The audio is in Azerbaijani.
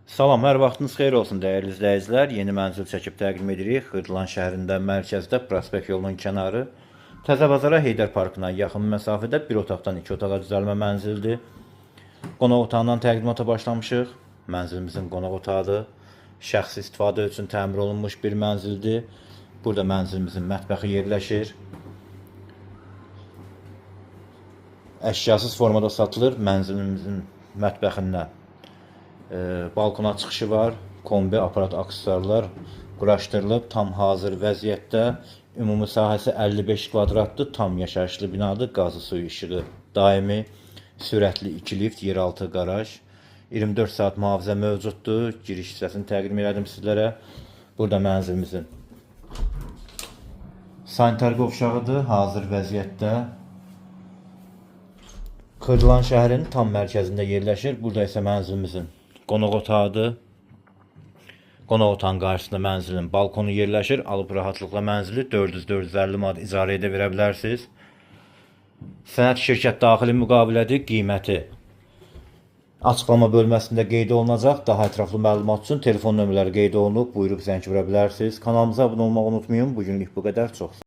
Salam, hər vaxtınız xeyir olsun dəyərli izləyicilər. Yeni mənzil çəkib təqdim edirik. Xırdalan şəhərində mərkəzdə Prospekt yolunun kənarı Təzəbazara Heydər Parkına yaxın məsafədə bir otaqdan 2 otağa düzəlmə mənzildir. Qonaq otağından təqdimata başlamışıq. Mənzilimizin qonaq otağıdır. Şəxsi istifadə üçün təmir olunmuş bir mənzildir. Burada mənzilimizin mətbəxi yerləşir. Əşyasız formada satılır. Mənzilimizin mətbəxindən balkona çıxışı var. Kombi, aparat, aksesuarlar quraşdırılıb. Tam hazır vəziyyətdə. Ümumi sahəsi 55 kvadratdır. Tam yaşayışlı binadır. Qazı, suyu, işığı daimi. Sürətli 2 lift, yeraltı qaraj. 24 saat mühafizə mövcuddur. Giriş hissəsini təqdim elədim sizlərə. Burada mənzilimizin sanitar qovşağıdır. Hazır vəziyyətdə. Xırdalan şəhərin tam mərkəzində yerləşir. Burada isə mənzilimizin qonaq otağıdır. Qonaq otağının qarşısında mənzilin balkonu yerləşir. Alıb rahatlıqla mənzili 400-450 manat icarə edə verə bilərsiniz. Sənəd şirkət daxili müqavilədir. Qiyməti açıqlama bölməsində qeyd olunacaq. Daha ətraflı məlumat üçün telefon nömrələri qeyd olunub. Buyurub zəng vura bilərsiniz. Kanalımıza abunə olmağı unutmayın. Bugünlük bu qədər. Çox